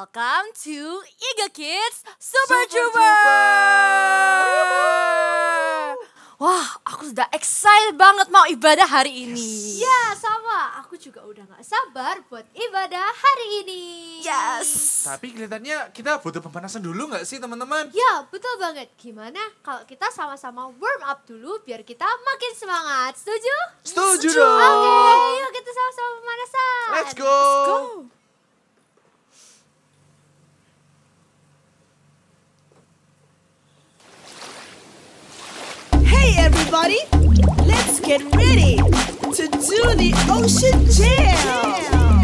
welcome to Iga Kids Super Super Trooper. Wah, aku sudah excited banget mau ibadah hari ini. Ya sama, aku juga udah gak sabar buat ibadah hari ini. Yes. Tapi kelihatannya kita butuh pemanasan dulu gak sih teman-teman? Ya betul banget, gimana kalau kita sama-sama warm up dulu biar kita makin semangat, setuju? Setuju Setuju. dong. Oke, yuk kita sama-sama pemanasan. Let's go. Go. Hey everybody, let's get ready to do the Ocean Jam.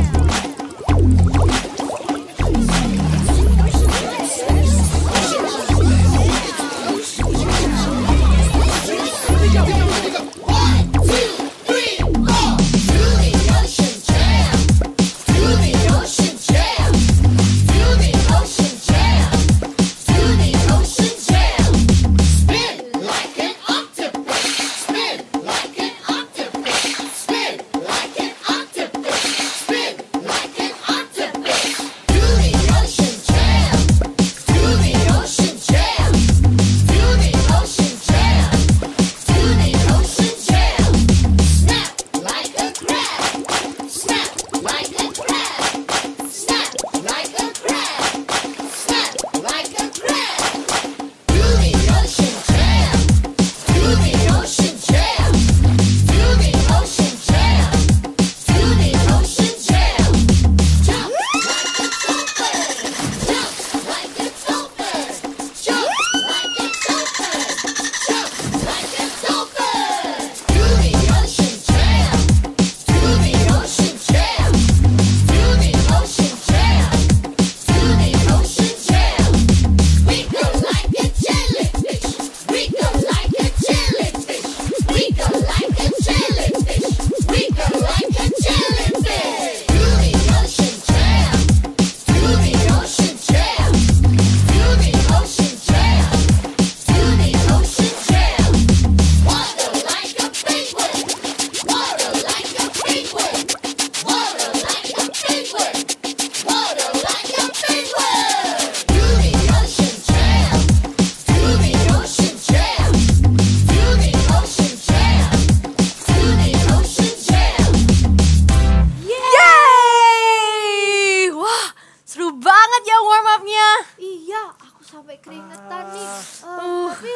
Yay! Wah, seru banget ya warm up-nya. Iya, aku sampai keringetan nih. Tapi,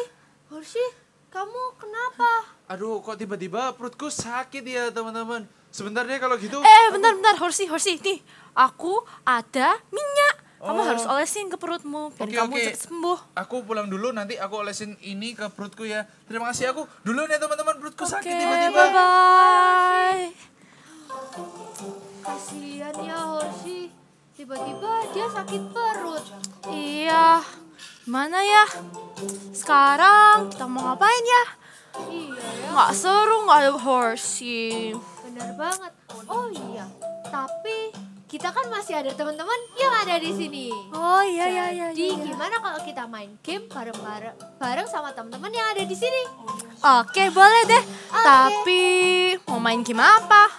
Horsi, kamu kenapa? Aduh, kok tiba-tiba perutku sakit ya teman-teman. Sebentar deh kalau gitu. Bentar, Horsi, nih, aku ada minyak. Kamu Oh. harus olesin ke perutmu biar Oke, kamu oke. cepat sembuh. Aku pulang dulu, nanti aku olesin ini ke perutku ya. Terima kasih, aku duluan ya teman-teman, perutku sakit Oke, tiba-tiba. bye-bye. Kasihan ya Horsi, tiba-tiba dia sakit perut. Iya, mana ya? Sekarang kita mau ngapain ya? Iya ya, Nggak seru nggak ada Horsey. benar banget. Oh iya, tapi kita kan masih ada teman-teman yang ada di sini. Oh iya. Jadi gimana kalau kita main game bareng sama teman-teman yang ada di sini? Oke, boleh deh. Tapi mau main game apa?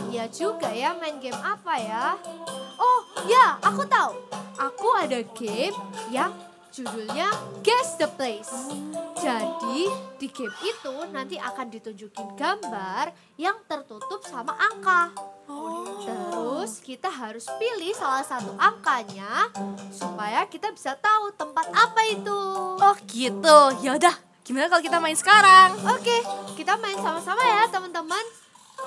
Ya juga ya, main game apa ya? Oh ya, aku tahu. Aku ada game yang judulnya Guess the Place. Jadi di game itu nanti akan ditunjukin gambar yang tertutup sama angka. Terus kita harus pilih salah satu angkanya supaya kita bisa tahu tempat apa itu. Oh gitu. Ya udah, gimana kalau kita main sekarang? Oke, kita main sama-sama ya teman-teman.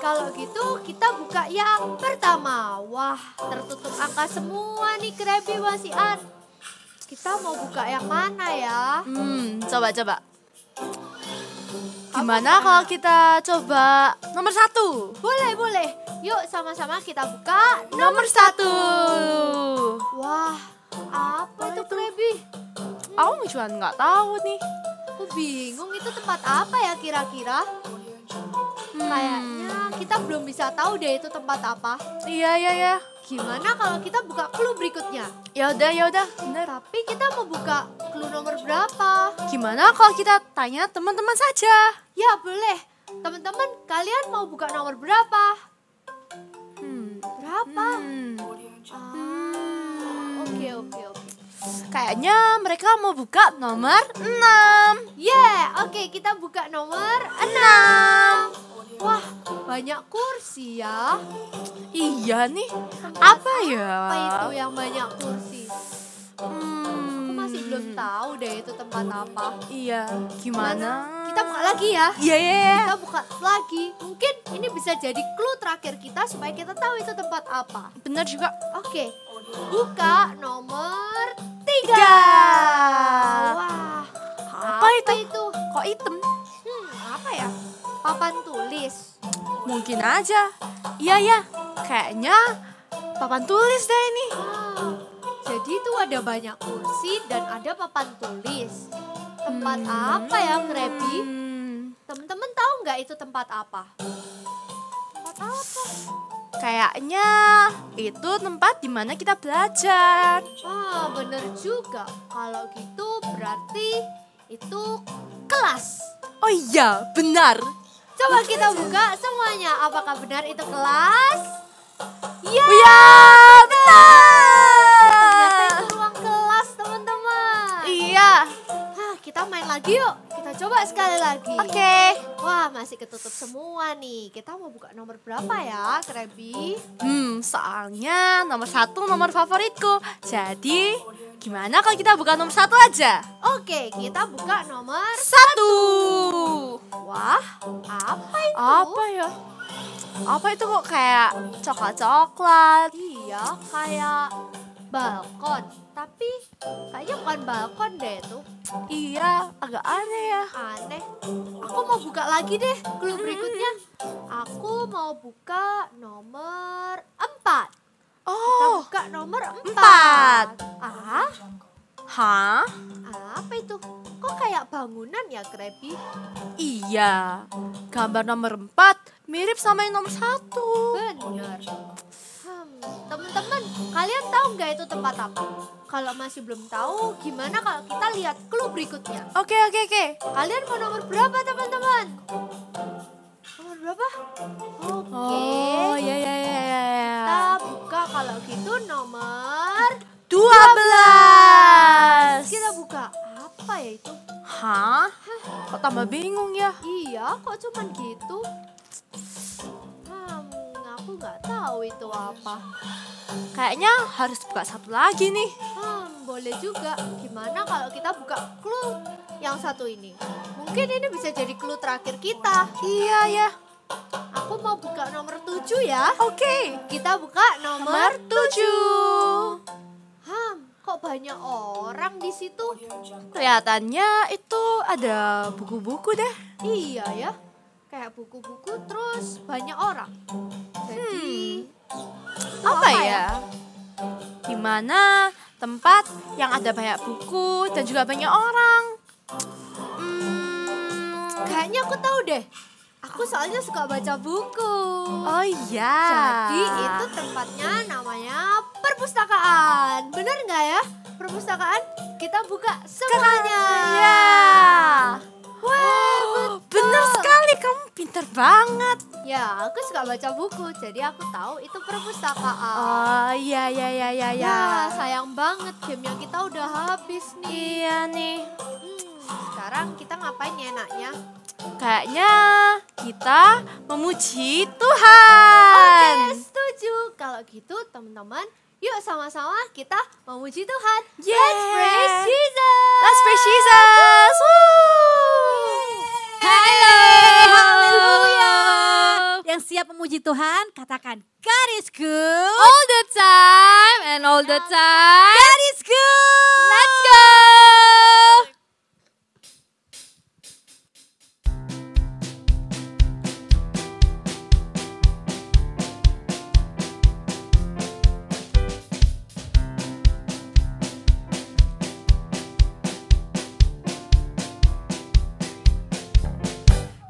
Kalau gitu kita buka yang pertama. Wah, tertutup angka semua nih Krabby Mas Ian. Kita mau buka yang mana ya? Coba. Gimana kalau kita coba nomor 1? Boleh. Yuk sama-sama kita buka Nomor 1. Wah, apa itu Krabby? Aku cuma nggak tahu nih. Aku bingung itu tempat apa ya kira-kira? Kayaknya kita belum bisa tahu deh itu tempat apa. Iya. Gimana kalau kita buka clue berikutnya? Ya udah, bener. Tapi kita mau buka clue nomor berapa? Gimana kalau kita tanya teman-teman saja? Ya boleh. Teman-teman, kalian mau buka nomor berapa? Berapa? Kayaknya mereka mau buka nomor 6. Oke, kita buka nomor 6. Wah, banyak kursi ya. Iya nih. Apa ya? Apa itu yang banyak kursi? Aku masih belum tahu deh itu tempat apa. Iya, gimana? Kita buka lagi ya. Iya. Kita buka lagi. Mungkin ini bisa jadi clue terakhir kita supaya kita tahu itu tempat apa. Bener juga. Oke, buka nomor 3. Wah, Apa itu? Kok hitam? apa ya? Papan tulis. Mungkin aja. Iya. Kayaknya papan tulis deh ini. Jadi itu ada banyak kursi dan ada papan tulis. Tempat apa ya, Krabby? Temen-temen tahu nggak itu tempat apa? Tempat apa? Kayaknya itu tempat di mana kita belajar. Bener juga. Kalau gitu berarti itu kelas. Oh iya, benar. Coba kita buka semuanya. Apakah benar itu kelas? Iya, Ternyata benar. itu ruang kelas, teman-teman. Iya. Kita main lagi yuk. Kita coba sekali lagi. Oke. Wah, masih ketutup semua nih. Kita mau buka nomor berapa ya, Krabby? Soalnya nomor 1 nomor favoritku. Jadi, gimana kalau kita buka nomor 1 aja? Oke, kita buka nomor 1. Wah, apa itu? Apa ya? Apa itu kok kayak coklat-coklat? Iya, kayak balkon. Tapi kayaknya bukan balkon deh itu. Iya, agak aneh ya. Aneh. Aku mau buka lagi deh clue berikutnya. Aku mau buka nomor 4. Kita Oh, buka nomor 4. 4. Hah? Apa itu? Kok kayak bangunan ya, Krabby? Iya, gambar nomor 4 mirip sama yang nomor 1. Bener. Teman-teman, kalian tahu nggak itu tempat apa? Kalau masih belum tahu, gimana kalau kita lihat clue berikutnya? Oke. Kalian mau nomor berapa, teman-teman? Nomor berapa? Oke. Oh, iya. Kita buka kalau gitu nomor 12. Kita buka. Apa ya itu? Hah? Kok tambah bingung ya? Iya, kok cuman gitu? Aku nggak tahu itu apa. Kayaknya harus buka satu lagi nih. Boleh juga. Gimana kalau kita buka clue yang satu ini? Mungkin ini bisa jadi clue terakhir kita. Iya ya. Aku mau buka nomor 7 ya. Oke. Kita buka nomor 7. Kok banyak orang di situ? Kelihatannya itu ada buku-buku deh. Iya ya. Kayak buku-buku terus banyak orang. Jadi Apa ya? Di mana tempat yang ada banyak buku dan juga banyak orang? Kayaknya aku tahu deh. Aku soalnya suka baca buku. Oh iya. Jadi itu tempatnya namanya perpustakaan. Bener nggak ya? Perpustakaan. Kita buka semuanya. Ya. Wah, Bener sekali, kamu pinter banget. Ya, aku suka baca buku. Jadi aku tahu itu perpustakaan. Oh iya. Ya, sayang banget game yang kita udah habis nih. Iya nih. Sekarang kita ngapain ya enaknya? Kayaknya kita memuji Tuhan. Oke, setuju. Kalau gitu teman-teman, yuk sama-sama kita memuji Tuhan. Yes. Let's praise Jesus. Let's praise Jesus. Woo. Haleluya. Yang siap memuji Tuhan, katakan God is good. All the time and all the time. God is good. Let's go.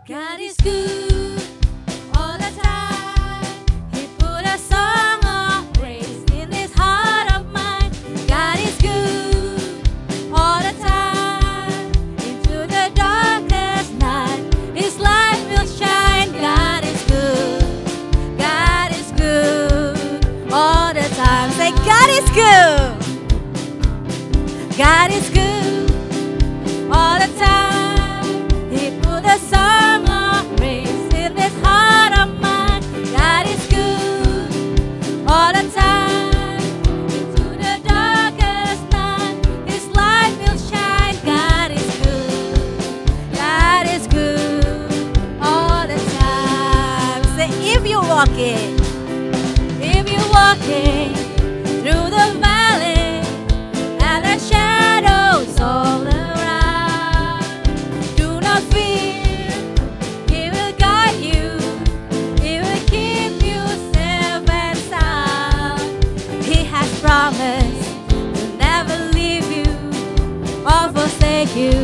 God is good all the time. He put a song of praise in this heart of mine. God is good all the time. Into the darkest night, His light will shine. God is good. God is good all the time. Say, God is good. God is good all the time. He put a song of praise in this heart of mine. God is good all the time. Into the darkest night, His light will shine. God is good. God is good all the time. Say, if you're walking through the valley and the shadows all around, do not fear. He will guide you. He will keep you safe and sound. He has promised to never leave you or forsake you.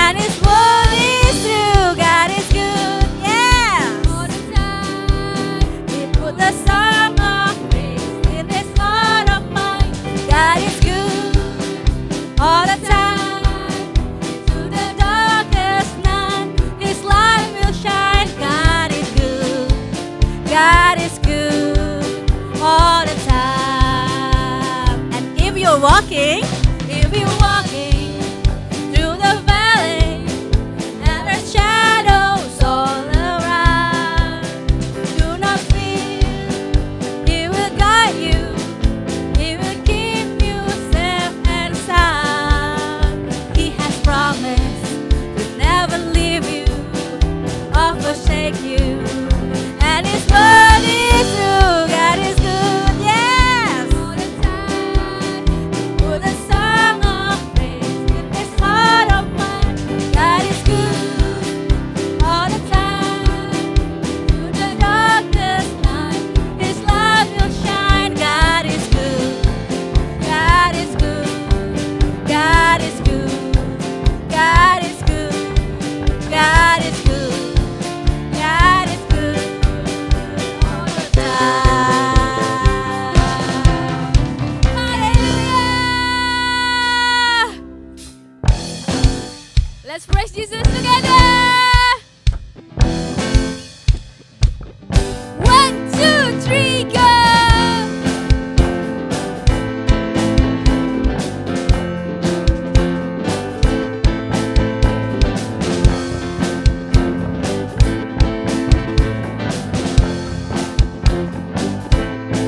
And His word is true. God is good, yeah. All the time. He put the song of praise in this heart of mine. God is good all the time. Into the darkest night, His light will shine. God is good. God is good all the time. And if you're walking through the valley and the shadows all around, do not fear. He will guide you. He will keep you safe and sound. He has promised to never leave you or forsake you. And His word is true. God is good, yes. All the time. Put a song of praise in this heart of mine. God is good all the time. Through the darkest night, His light will shine. God is good. God is good. God is good. God is good. God is good. God is good all the time. Hallelujah! Let's praise Jesus together. 1, 2, 3, go!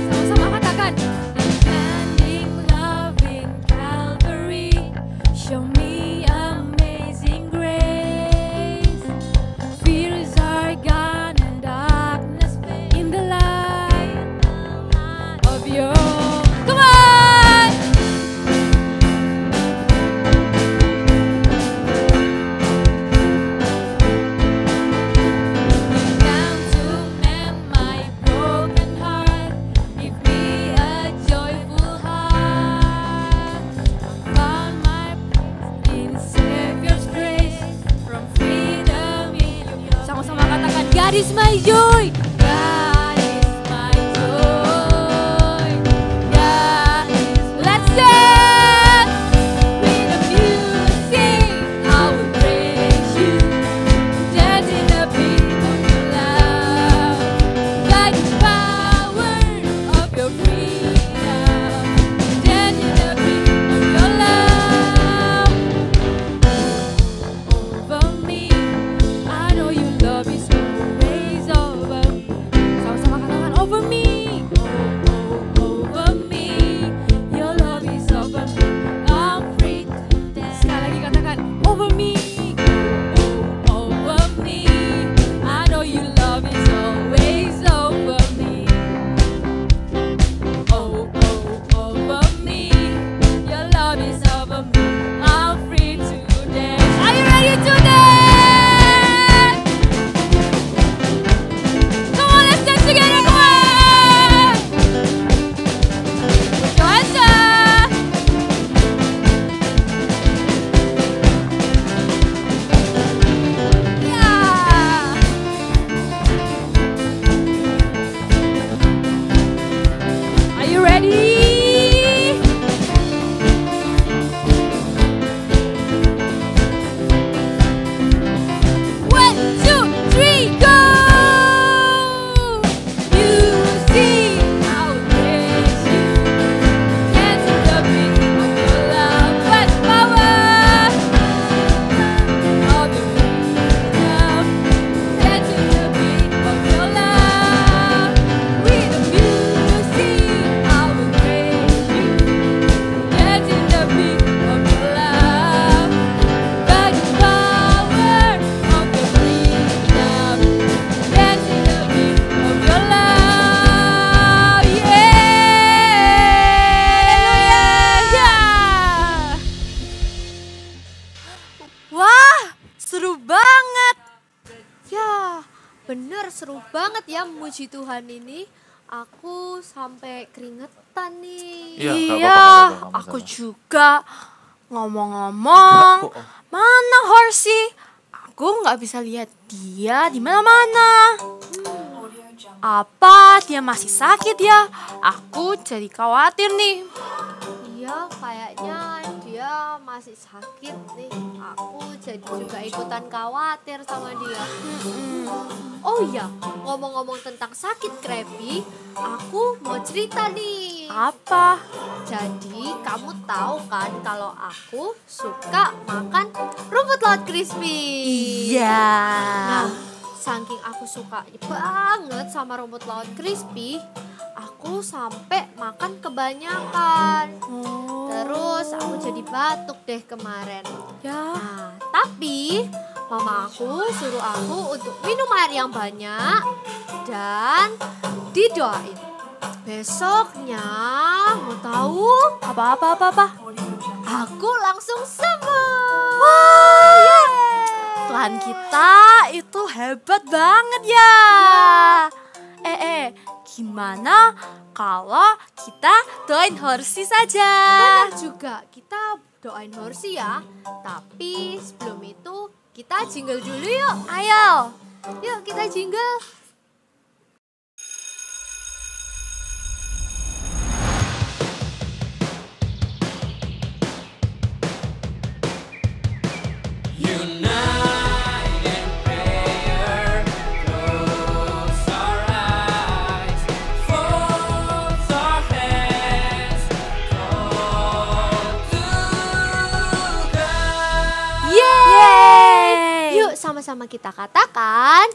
Sama-sama katakan. Unending love in Calvary, show me amazing grace. banget ya memuji Tuhan ini. Aku sampai keringetan nih. Iya, nggak Iya, apa-apa, nggak aku masalah. juga. Ngomong-ngomong, Oh, oh. mana Horsey? Aku nggak bisa lihat dia di mana-mana. Apa dia masih sakit ya? Aku jadi khawatir nih. Iya, kayaknya dia masih sakit nih. Aku jadi juga ikutan khawatir sama dia. Oh iya, ngomong-ngomong tentang sakit Krabby, aku mau cerita nih. Apa? Jadi kamu tahu kan kalau aku suka makan rumput laut crispy. Iya. Nah, saking aku suka banget sama rumput laut crispy, aku sampai makan kebanyakan. Terus aku jadi batuk deh kemarin. Ya. Nah, tapi mama aku suruh aku untuk minum air yang banyak dan didoain. Besoknya mau tahu Apa? aku langsung sembuh. Wah, Tuhan kita itu hebat banget ya. Gimana kalau kita doain Horsey saja? Benar juga, kita doain Horsey ya. Tapi sebelum itu kita jingle dulu yuk. Ayo. Yuk kita jingle. Yeay. Yuk sama-sama kita katakan,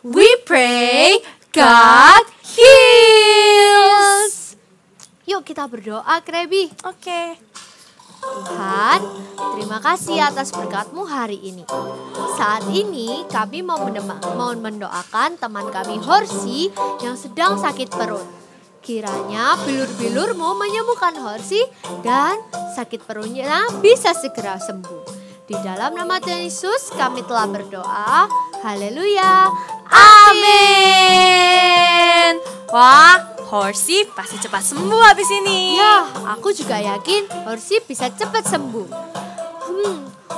We pray God heals. yuk kita berdoa Krabby. Oke. Tuhan, terima kasih atas berkat-Mu hari ini. Saat ini kami mau mendoakan teman kami Horsey yang sedang sakit perut. Kiranya bilur-bilur-Mu menyembuhkan Horsey dan sakit perutnya bisa segera sembuh. Di dalam nama Tuhan Yesus kami telah berdoa. Haleluya. Amin. Wah, Horsey pasti cepat sembuh habis ini. Ya, aku juga yakin Horsey bisa cepat sembuh.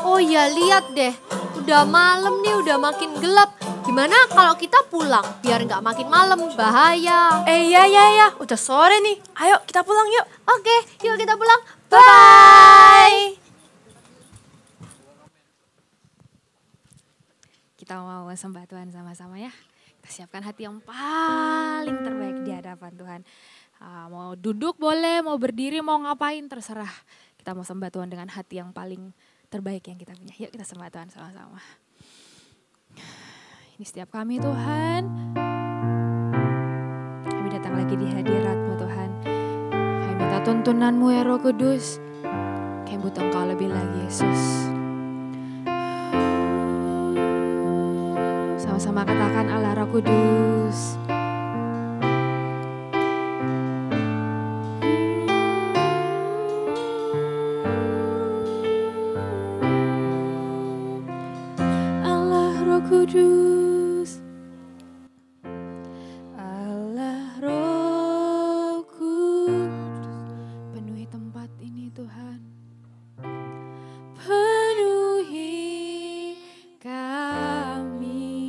Oh ya, lihat deh. Udah malam nih, udah makin gelap. Gimana kalau kita pulang? Biar nggak makin malam, bahaya. Ya. Udah sore nih. Ayo kita pulang yuk. Oke, yuk kita pulang. Bye. Kita mau sembah Tuhan sama-sama ya. Kita siapkan hati yang paling terbaik di hadapan Tuhan. Mau duduk boleh, mau berdiri, mau ngapain terserah. Kita mau sembah Tuhan dengan hati yang paling terbaik yang kita punya. Yuk kita sembah Tuhan sama-sama. Ini setiap kami Tuhan. Kami datang lagi di hadirat-Mu Tuhan. Kami minta tuntunan-Mu ya Roh Kudus. Kami butuh Engkau lebih lagi Yesus. Sama-sama katakan Allah Roh Kudus. Allah Roh Kudus. Allah Roh Kudus. Penuhi tempat ini Tuhan. Penuhi kami.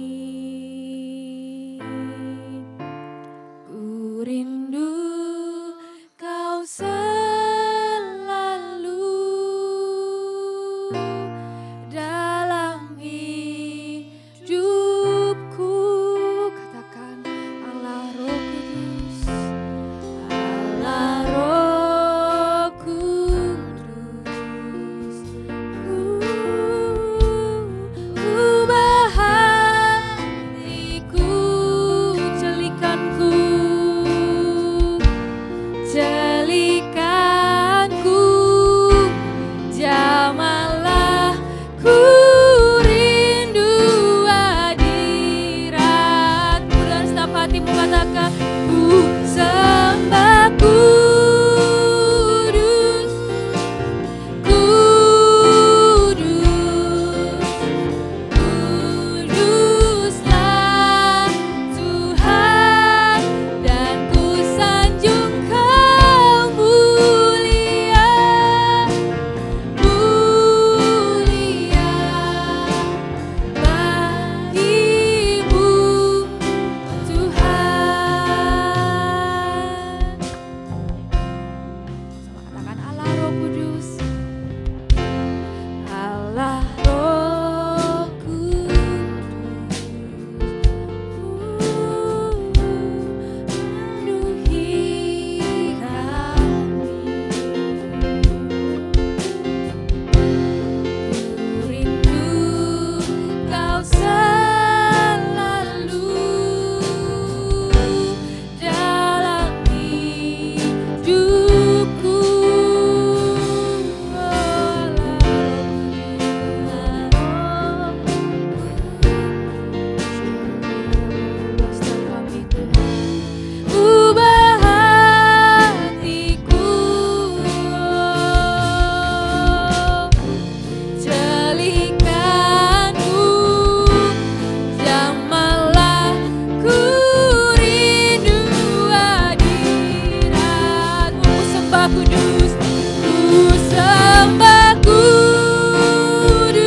sembah kudus, ku sembah kudus,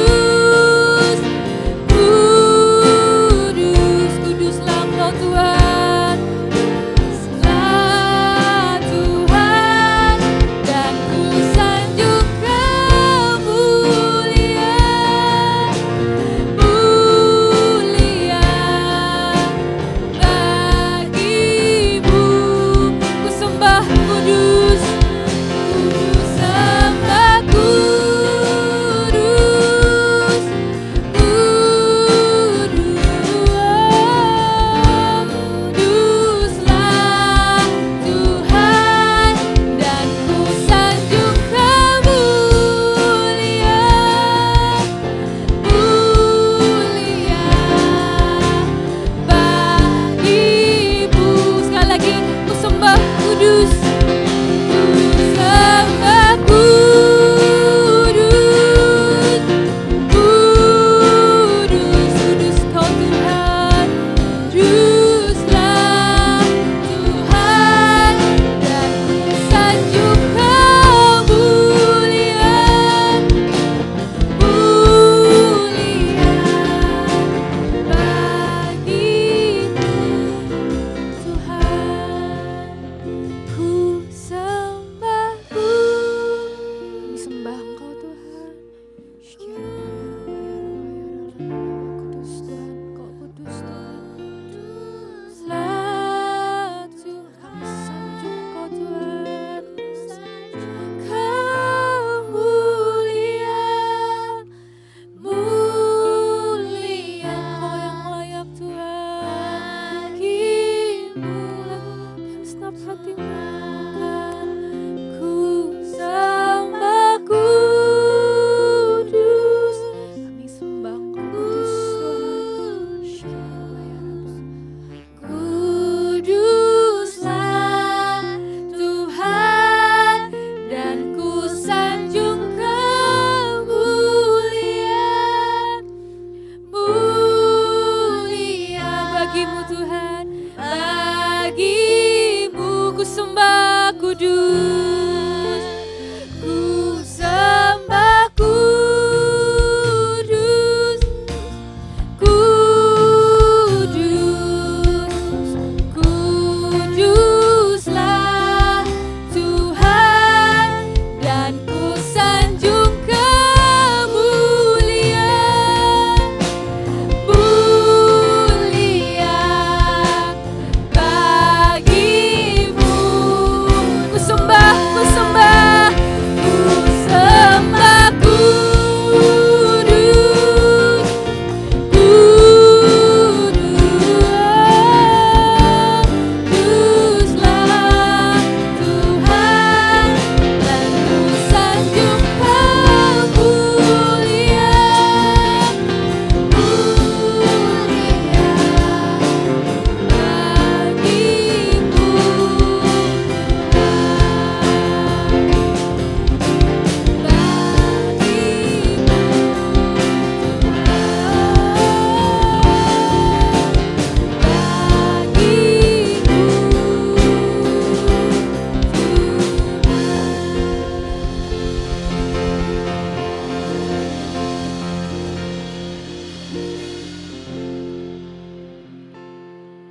kudus, kuduslah Engkau Tuhan. Kuduslah Tuhan, dan ku sanjung Kau mulia, mulia bagimu. Ku sembah kudus, ku sembah kudus, kuduslah Tuhan, dan ku sanjung Kau mulia, mulia bagimu. Sekali lagi, ku sembah kudus, ku sembah kudus, kudus, kudus Kau Tuhan. Kuduslah Tuhan, dan ku sanjung Kau mulia, mulia bagimu Tuhan. Ku sembah, kami sembah Engkau Tuhan. Kudus Tuhan, Engkau kudus Tuhan. Kuduslah Tuhan, kami sanjung Engkau Tuhan. Kau mulia, mulia, Engkau yang layak Tuhan. Bagimu segenap hatimu Tuhan. Ku sembah kudus, kami sembah Engkau kudus Tuhan. Kuduslah Tuhan, dan ku sanjung Kau mulia, mulia bagimu Tuhan, bagimu ku sembah kudus, ku sembah kudus, kudus, kuduslah Tuhan, dan ku sanjung Kau mulia, mulia bagimu. Ku sembah, ku sembah, ku sembah kudus, kuduslah Tuhan, dan ku sanjung Kau mulia, mulia bagimu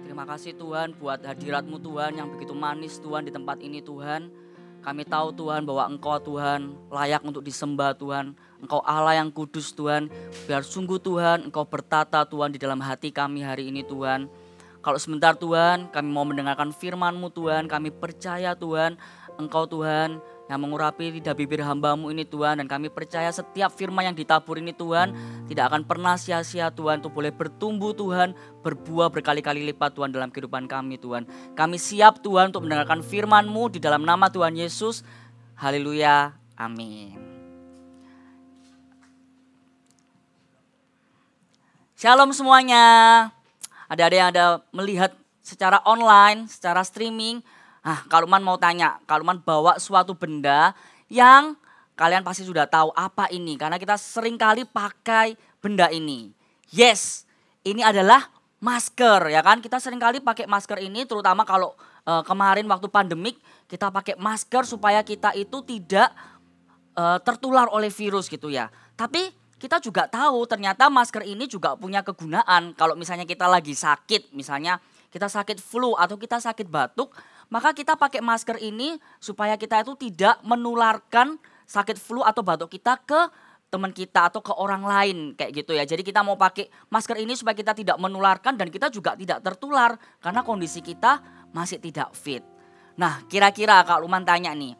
Terima kasih Tuhan buat hadirat-Mu Tuhan yang begitu manis Tuhan di tempat ini Tuhan. Kami tahu Tuhan bahwa Engkau Tuhan layak untuk disembah Tuhan. Engkau Allah yang kudus Tuhan. Biar sungguh Tuhan Engkau bertata Tuhan di dalam hati kami hari ini Tuhan. Kalau sebentar Tuhan kami mau mendengarkan firman-Mu Tuhan. Kami percaya Tuhan Engkau Tuhan yang mengurapi lidah bibir hamba-Mu ini Tuhan. Dan kami percaya setiap firman yang ditabur ini Tuhan tidak akan pernah sia-sia Tuhan. Untuk boleh bertumbuh Tuhan, berbuah berkali-kali lipat Tuhan dalam kehidupan kami Tuhan. Kami siap Tuhan untuk mendengarkan firman-Mu di dalam nama Tuhan Yesus. Haleluya, amin. Shalom semuanya. Ada yang ada melihat secara online, secara streaming. Kak Lukman mau tanya, Kak Lukman bawa suatu benda yang kalian pasti sudah tahu apa ini. Karena kita sering kali pakai benda ini. Yes, ini adalah masker ya kan. Kita sering kali pakai masker ini terutama kalau kemarin waktu pandemik kita pakai masker supaya kita itu tidak tertular oleh virus gitu ya. Tapi kita juga tahu ternyata masker ini juga punya kegunaan. Kalau misalnya kita lagi sakit, misalnya kita sakit flu atau kita sakit batuk, maka kita pakai masker ini supaya kita itu tidak menularkan sakit flu atau batuk kita ke teman kita atau ke orang lain kayak gitu ya. Jadi kita mau pakai masker ini supaya kita tidak menularkan dan kita juga tidak tertular karena kondisi kita masih tidak fit. Nah, kira-kira Kak Luman tanya nih,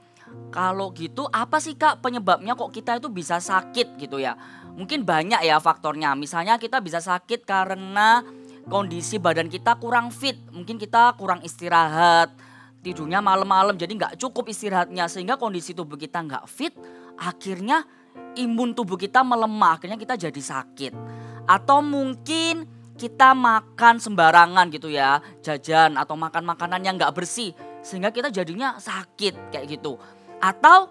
kalau gitu apa sih Kak penyebabnya kok kita itu bisa sakit gitu ya? Mungkin banyak ya faktornya. Misalnya kita bisa sakit karena kondisi badan kita kurang fit. Mungkin kita kurang istirahat, tidurnya malam-malam jadi nggak cukup istirahatnya. Sehingga kondisi tubuh kita nggak fit, akhirnya imun tubuh kita melemah, akhirnya kita jadi sakit. Atau mungkin kita makan sembarangan gitu ya, jajan atau makan makanan yang nggak bersih. Sehingga kita jadinya sakit kayak gitu. Atau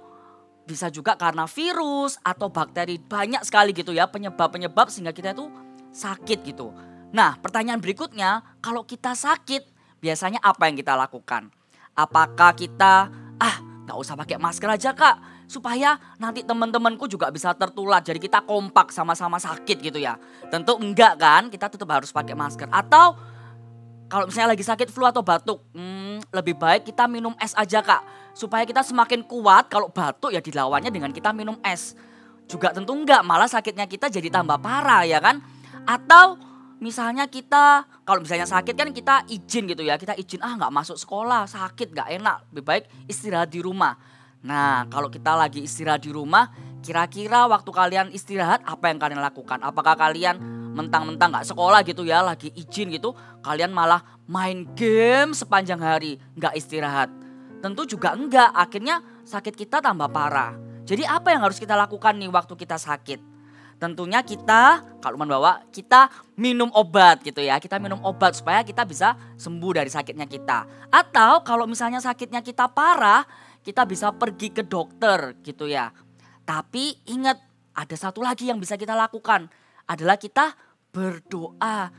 bisa juga karena virus atau bakteri, banyak sekali gitu ya penyebab-penyebab sehingga kita itu sakit gitu. Nah, pertanyaan berikutnya, kalau kita sakit biasanya apa yang kita lakukan? Apakah kita nggak usah pakai masker aja Kak, supaya nanti teman-temanku juga bisa tertular, jadi kita kompak sama-sama sakit gitu ya? Tentu enggak kan, kita tetap harus pakai masker. Atau kalau misalnya lagi sakit flu atau batuk, lebih baik kita minum es aja Kak, supaya kita semakin kuat. Kalau batuk ya dilawannya dengan kita minum es. Juga tentu enggak, malah sakitnya kita jadi tambah parah ya kan. Atau misalnya kita, kalau misalnya sakit kan kita izin gitu ya, kita izin nggak masuk sekolah, sakit nggak enak, lebih baik istirahat di rumah. Nah, kalau kita lagi istirahat di rumah, kira-kira waktu kalian istirahat apa yang kalian lakukan? Apakah kalian mentang-mentang nggak sekolah gitu ya, lagi izin gitu, kalian malah main game sepanjang hari, nggak istirahat? Tentu juga enggak, akhirnya sakit kita tambah parah. Jadi apa yang harus kita lakukan nih waktu kita sakit? Tentunya kita, kalau membawa kita minum obat gitu ya. Kita minum obat supaya kita bisa sembuh dari sakitnya kita. Atau kalau misalnya sakitnya kita parah, kita bisa pergi ke dokter gitu ya. Tapi ingat, ada satu lagi yang bisa kita lakukan, adalah kita berdoa.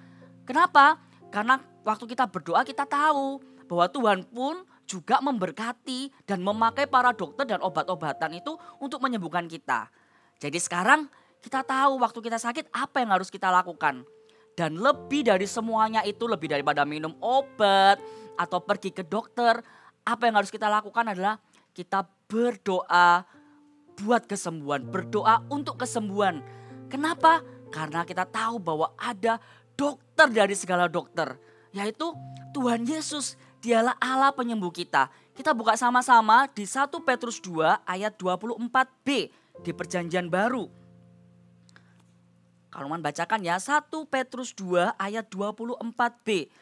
Kenapa? Karena waktu kita berdoa kita tahu bahwa Tuhan pun juga memberkati dan memakai para dokter dan obat-obatan itu untuk menyembuhkan kita. Jadi sekarang kita tahu waktu kita sakit apa yang harus kita lakukan. Dan lebih dari semuanya itu, lebih daripada minum obat atau pergi ke dokter, apa yang harus kita lakukan adalah kita berdoa buat kesembuhan, berdoa untuk kesembuhan. Kenapa? Karena kita tahu bahwa ada dokter dari segala dokter, yaitu Tuhan Yesus. Dialah Allah penyembuh kita. Kita buka sama-sama di 1 Petrus 2 ayat 24b di Perjanjian Baru. Kalau mau bacakan ya, 1 Petrus 2 ayat 24b.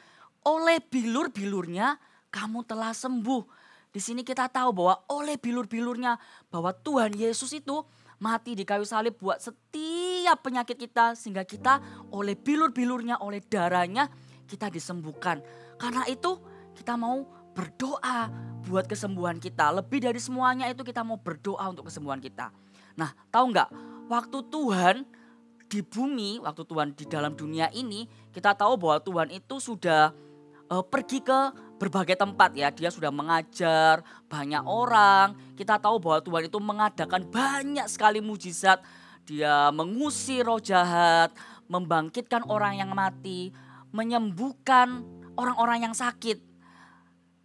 Oleh bilur-bilurnya kamu telah sembuh. Di sini kita tahu bahwa oleh bilur-bilurnya, bahwa Tuhan Yesus itu mati di kayu salib buat setiap penyakit kita. Sehingga kita oleh bilur-bilurnya, oleh darahnya kita disembuhkan. Karena itu kita mau berdoa buat kesembuhan kita. Lebih dari semuanya itu kita mau berdoa untuk kesembuhan kita. Nah, tahu nggak, waktu Tuhan di bumi, waktu Tuhan di dalam dunia ini, kita tahu bahwa Tuhan itu sudah pergi ke berbagai tempat ya. Dia sudah mengajar banyak orang. Kita tahu bahwa Tuhan itu mengadakan banyak sekali mujizat. Dia mengusir roh jahat, membangkitkan orang yang mati, menyembuhkan orang-orang yang sakit.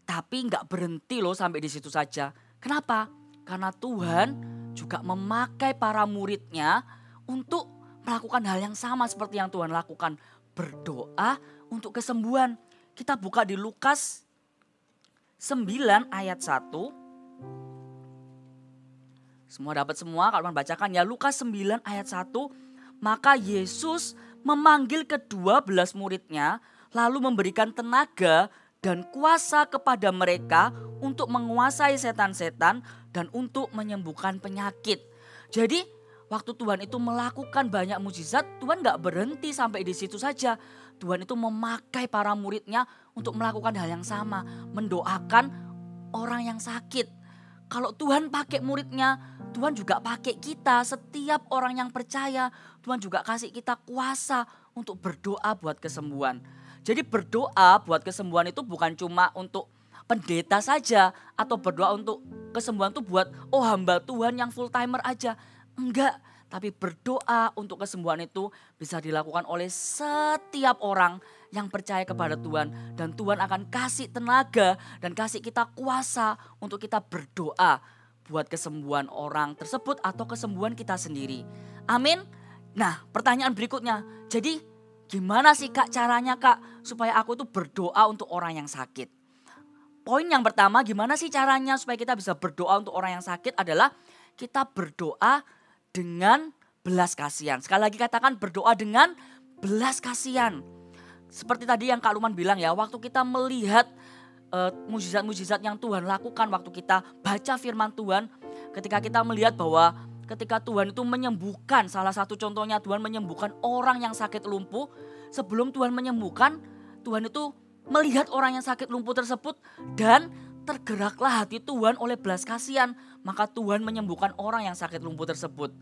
Tapi nggak berhenti loh sampai di situ saja. Kenapa? Karena Tuhan juga memakai para muridnya untuk melakukan hal yang sama seperti yang Tuhan lakukan. Berdoa untuk kesembuhan. Kita buka di Lukas 9 ayat 1. Semua dapat semua, kalau bacakan ya, Lukas 9 ayat 1. Maka Yesus memanggil ke-12 muridnya, lalu memberikan tenaga dan kuasa kepada mereka untuk menguasai setan-setan dan untuk menyembuhkan penyakit. Jadi waktu Tuhan itu melakukan banyak mujizat, Tuhan gak berhenti sampai di situ saja. Tuhan itu memakai para muridnya untuk melakukan hal yang sama, mendoakan orang yang sakit. Kalau Tuhan pakai muridnya, Tuhan juga pakai kita, setiap orang yang percaya. Tuhan juga kasih kita kuasa untuk berdoa buat kesembuhan. Jadi berdoa buat kesembuhan itu bukan cuma untuk pendeta saja atau berdoa untuk kesembuhan tuh buat hamba Tuhan yang full timer aja. Enggak, tapi berdoa untuk kesembuhan itu bisa dilakukan oleh setiap orang yang percaya kepada Tuhan. Dan Tuhan akan kasih tenaga dan kasih kita kuasa untuk kita berdoa buat kesembuhan orang tersebut atau kesembuhan kita sendiri. Amin. Nah, pertanyaan berikutnya. Jadi gimana sih Kak caranya Kak supaya aku tuh berdoa untuk orang yang sakit? Poin yang pertama, gimana sih caranya supaya kita bisa berdoa untuk orang yang sakit adalah kita berdoa dengan belas kasihan. Sekali lagi katakan berdoa dengan belas kasihan. Seperti tadi yang Kak Luman bilang ya, waktu kita melihat mujizat-mujizat yang Tuhan lakukan, waktu kita baca firman Tuhan, ketika kita melihat bahwa ketika Tuhan itu menyembuhkan, salah satu contohnya Tuhan menyembuhkan orang yang sakit lumpuh. Sebelum Tuhan menyembuhkan, Tuhan itu melihat orang yang sakit lumpuh tersebut dan tergeraklah hati Tuhan oleh belas kasihan. Maka Tuhan menyembuhkan orang yang sakit lumpuh tersebut.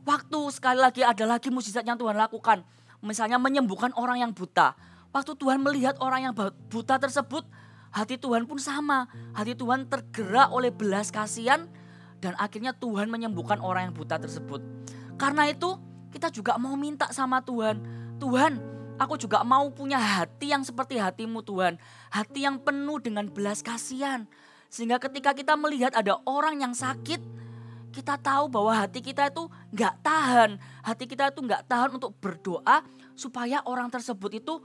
Waktu sekali lagi ada lagi mujizat yang Tuhan lakukan. Misalnya menyembuhkan orang yang buta. Waktu Tuhan melihat orang yang buta tersebut, hati Tuhan pun sama. Hati Tuhan tergerak oleh belas kasihan dan akhirnya Tuhan menyembuhkan orang yang buta tersebut. Karena itu kita juga mau minta sama Tuhan. Tuhan, aku juga mau punya hati yang seperti hati-Mu Tuhan. Hati yang penuh dengan belas kasihan. Sehingga ketika kita melihat ada orang yang sakit, kita tahu bahwa hati kita itu gak tahan. Hati kita itu gak tahan untuk berdoa supaya orang tersebut itu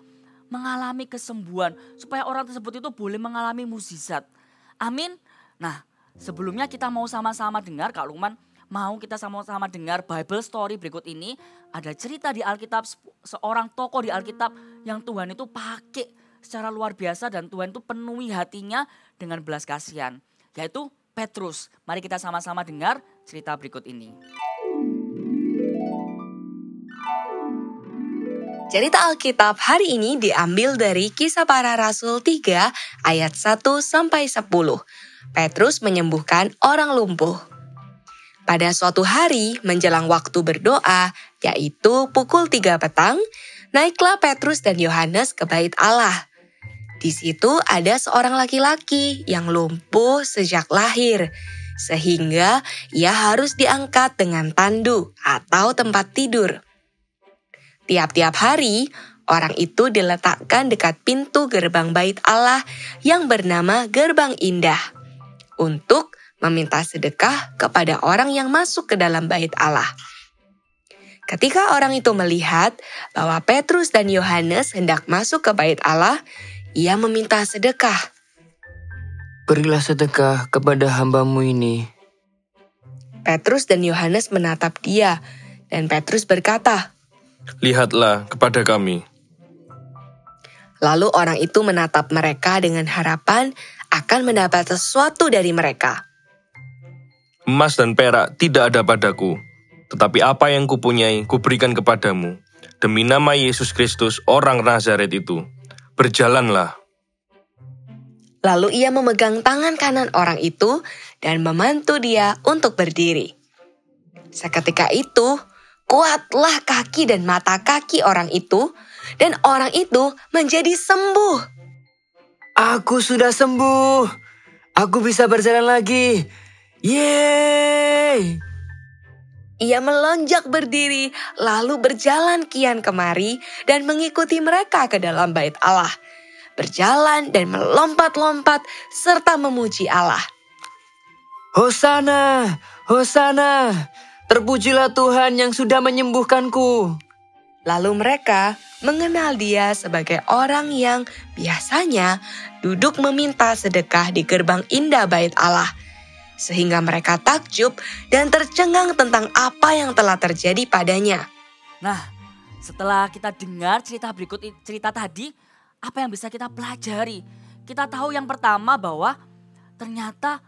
mengalami kesembuhan. Supaya orang tersebut itu boleh mengalami mukjizat. Amin. Nah, sebelumnya kita mau sama-sama dengar, Kak Lukman, mau kita sama-sama dengar Bible story berikut ini. Ada cerita di Alkitab, seorang tokoh di Alkitab yang Tuhan itu pakai secara luar biasa dan Tuhan itu penuhi hatinya dengan belas kasihan. Yaitu Petrus. Mari kita sama-sama dengar cerita berikut ini. Cerita Alkitab hari ini diambil dari Kisah Para Rasul 3 ayat 1-10. Petrus menyembuhkan orang lumpuh. Pada suatu hari menjelang waktu berdoa, yaitu pukul 3 petang, naiklah Petrus dan Yohanes ke bait Allah. Di situ ada seorang laki-laki yang lumpuh sejak lahir, sehingga ia harus diangkat dengan tandu atau tempat tidur. Tiap-tiap hari, orang itu diletakkan dekat pintu gerbang bait Allah yang bernama Gerbang Indah untuk meminta sedekah kepada orang yang masuk ke dalam bait Allah. Ketika orang itu melihat bahwa Petrus dan Yohanes hendak masuk ke bait Allah, ia meminta sedekah. Berilah sedekah kepada hamba-Mu ini. Petrus dan Yohanes menatap dia, dan Petrus berkata, Lihatlah kepada kami. Lalu orang itu menatap mereka dengan harapan akan mendapat sesuatu dari mereka. Emas dan perak tidak ada padaku, tetapi apa yang kupunyai kuberikan kepadamu. Demi nama Yesus Kristus orang Nazaret itu, berjalanlah. Lalu ia memegang tangan kanan orang itu dan membantu dia untuk berdiri. Seketika itu, kuatlah kaki dan mata kaki orang itu, dan orang itu menjadi sembuh. Aku sudah sembuh. Aku bisa berjalan lagi. Yeay! Ia melonjak berdiri, lalu berjalan kian kemari dan mengikuti mereka ke dalam bait Allah. Berjalan dan melompat-lompat serta memuji Allah. Hosana, Hosana, terpujilah Tuhan yang sudah menyembuhkanku. Lalu mereka mengenal dia sebagai orang yang biasanya duduk meminta sedekah di gerbang indah bait Allah. Sehingga mereka takjub dan tercengang tentang apa yang telah terjadi padanya. Nah, setelah kita dengar cerita tadi, apa yang bisa kita pelajari? Kita tahu yang pertama bahwa ternyata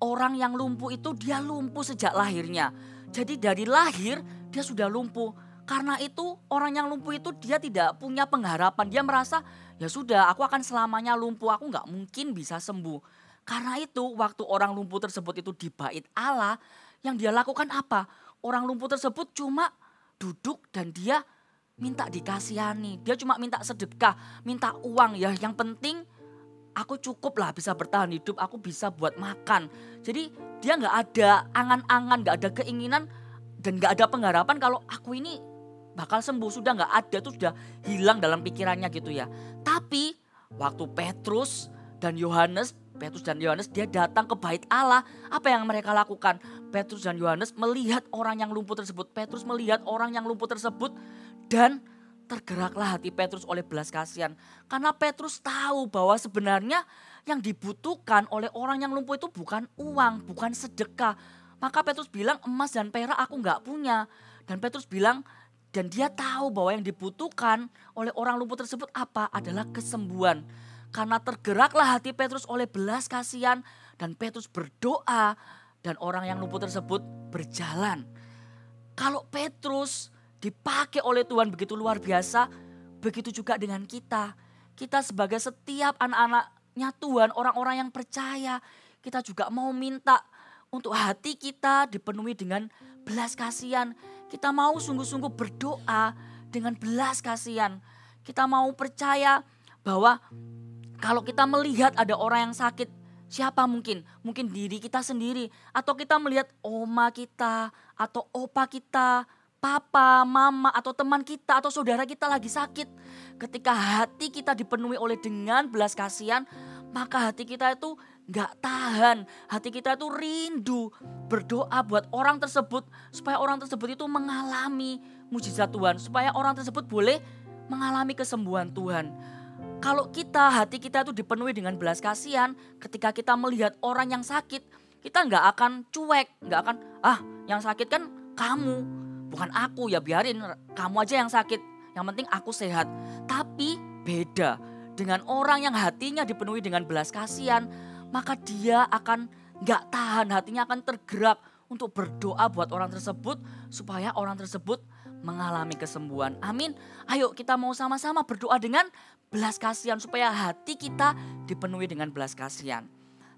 orang yang lumpuh itu dia lumpuh sejak lahirnya. Jadi dari lahir dia sudah lumpuh. Karena itu orang yang lumpuh itu dia tidak punya pengharapan. Dia merasa ya sudah aku akan selamanya lumpuh, aku gak mungkin bisa sembuh. Karena itu waktu orang lumpuh tersebut itu di bait Allah, yang dia lakukan apa? Orang lumpuh tersebut cuma duduk dan dia minta dikasihani. Dia cuma minta sedekah, minta uang ya. Yang penting aku cukup lah bisa bertahan hidup, aku bisa buat makan. Jadi dia nggak ada angan-angan, nggak ada keinginan dan nggak ada pengharapan kalau aku ini bakal sembuh. Sudah nggak ada, tuh sudah hilang dalam pikirannya gitu ya. Tapi waktu Petrus dan Yohanes dia datang ke bait Allah. Apa yang mereka lakukan? Petrus dan Yohanes melihat orang yang lumpuh tersebut. Petrus melihat orang yang lumpuh tersebut dan tergeraklah hati Petrus oleh belas kasihan. Karena Petrus tahu bahwa sebenarnya yang dibutuhkan oleh orang yang lumpuh itu bukan uang, bukan sedekah. Maka Petrus bilang, emas dan perak aku nggak punya. Dan Petrus bilang, dan dia tahu bahwa yang dibutuhkan oleh orang lumpuh tersebut apa? Adalah kesembuhan. Karena tergeraklah hati Petrus oleh belas kasihan dan Petrus berdoa dan orang yang lumpuh tersebut berjalan. Kalau Petrus dipakai oleh Tuhan begitu luar biasa, begitu juga dengan kita. Kita sebagai setiap anak-anaknya Tuhan, orang-orang yang percaya, kita juga mau minta untuk hati kita dipenuhi dengan belas kasihan. Kita mau sungguh-sungguh berdoa dengan belas kasihan. Kita mau percaya bahwa kalau kita melihat ada orang yang sakit, siapa mungkin? Mungkin diri kita sendiri. Atau kita melihat oma kita atau opa kita, papa, mama, atau teman kita, atau saudara kita lagi sakit. Ketika hati kita dipenuhi oleh dengan belas kasihan, maka hati kita itu gak tahan. Hati kita itu rindu berdoa buat orang tersebut, supaya orang tersebut itu mengalami mujizat Tuhan. Supaya orang tersebut boleh mengalami kesembuhan Tuhan. Kalau hati kita itu dipenuhi dengan belas kasihan, ketika kita melihat orang yang sakit, kita gak akan cuek, gak akan, yang sakit kan kamu. Bukan aku, ya biarin kamu aja yang sakit. Yang penting aku sehat. Tapi beda dengan orang yang hatinya dipenuhi dengan belas kasihan. Maka dia akan gak tahan, hatinya akan tergerak untuk berdoa buat orang tersebut. Supaya orang tersebut mengalami kesembuhan. Amin. Ayo kita mau sama-sama berdoa dengan belas kasihan. Supaya hati kita dipenuhi dengan belas kasihan.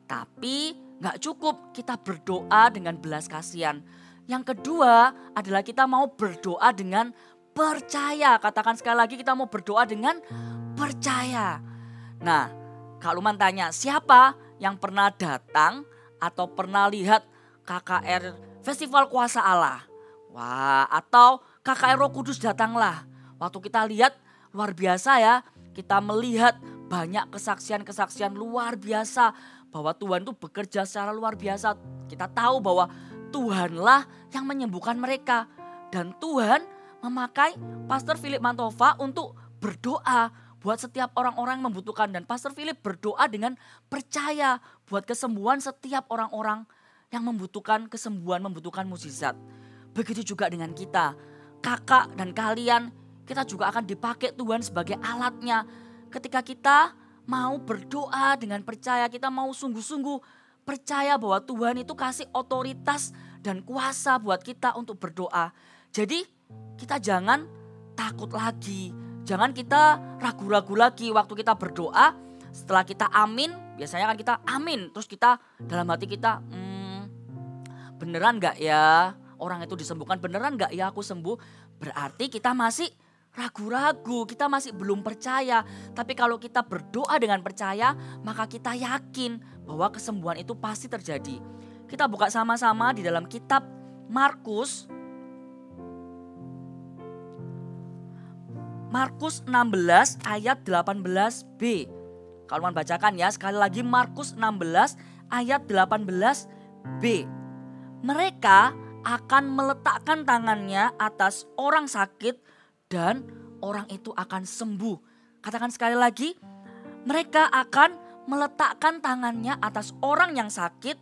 Tapi gak cukup kita berdoa dengan belas kasihan. Yang kedua adalah kita mau berdoa dengan percaya. Katakan sekali lagi, kita mau berdoa dengan percaya. Nah, Kak Luman tanya, siapa yang pernah datang atau pernah lihat KKR Festival Kuasa Allah? Wah, atau KKR Roh Kudus datanglah. Waktu kita lihat luar biasa ya. Kita melihat banyak kesaksian-kesaksian luar biasa. Bahwa Tuhan itu bekerja secara luar biasa. Kita tahu bahwa Tuhanlah yang menyembuhkan mereka. Dan Tuhan memakai Pastor Philip Mantova untuk berdoa buat setiap orang-orang yang membutuhkan. Dan Pastor Philip berdoa dengan percaya buat kesembuhan setiap orang-orang yang membutuhkan kesembuhan, membutuhkan mukjizat. Begitu juga dengan kita. Kakak dan kalian, kita juga akan dipakai Tuhan sebagai alatnya. Ketika kita mau berdoa dengan percaya, kita mau sungguh-sungguh percaya bahwa Tuhan itu kasih otoritas dan kuasa buat kita untuk berdoa. Jadi kita jangan takut lagi. Jangan kita ragu-ragu lagi waktu kita berdoa. Setelah kita amin, biasanya kan kita amin. Terus kita dalam hati kita, beneran gak ya orang itu disembuhkan? Beneran gak ya aku sembuh? Berarti kita masih ragu-ragu, kita masih belum percaya. Tapi kalau kita berdoa dengan percaya, maka kita yakin bahwa kesembuhan itu pasti terjadi. Kita buka sama-sama di dalam kitab Markus 16 ayat 18b. Kalau mau bacakan ya, sekali lagi Markus 16 ayat 18b. Mereka akan meletakkan tangannya atas orang sakit dan orang itu akan sembuh. Katakan sekali lagi, mereka akan meletakkan tangannya atas orang yang sakit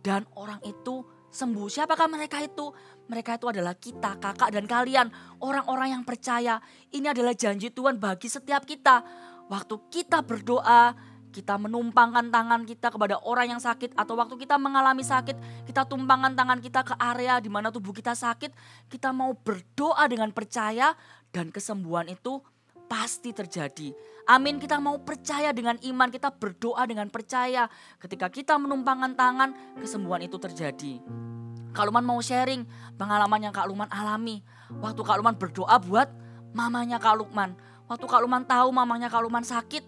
dan orang itu sembuh. Siapakah mereka itu? Mereka itu adalah kita, kakak dan kalian, orang-orang yang percaya. Ini adalah janji Tuhan bagi setiap kita. Waktu kita berdoa, kita menumpangkan tangan kita kepada orang yang sakit, atau waktu kita mengalami sakit, kita tumpangkan tangan kita ke area di mana tubuh kita sakit. Kita mau berdoa dengan percaya dan kesembuhan itu pasti terjadi. Amin, kita mau percaya dengan iman, kita berdoa dengan percaya. Ketika kita menumpangkan tangan, kesembuhan itu terjadi. Kak Luman mau sharing pengalaman yang Kak Luman alami. Waktu Kak Luman berdoa buat mamanya Kak Luman. Waktu Kak Luman tahu mamanya Kak Luman sakit,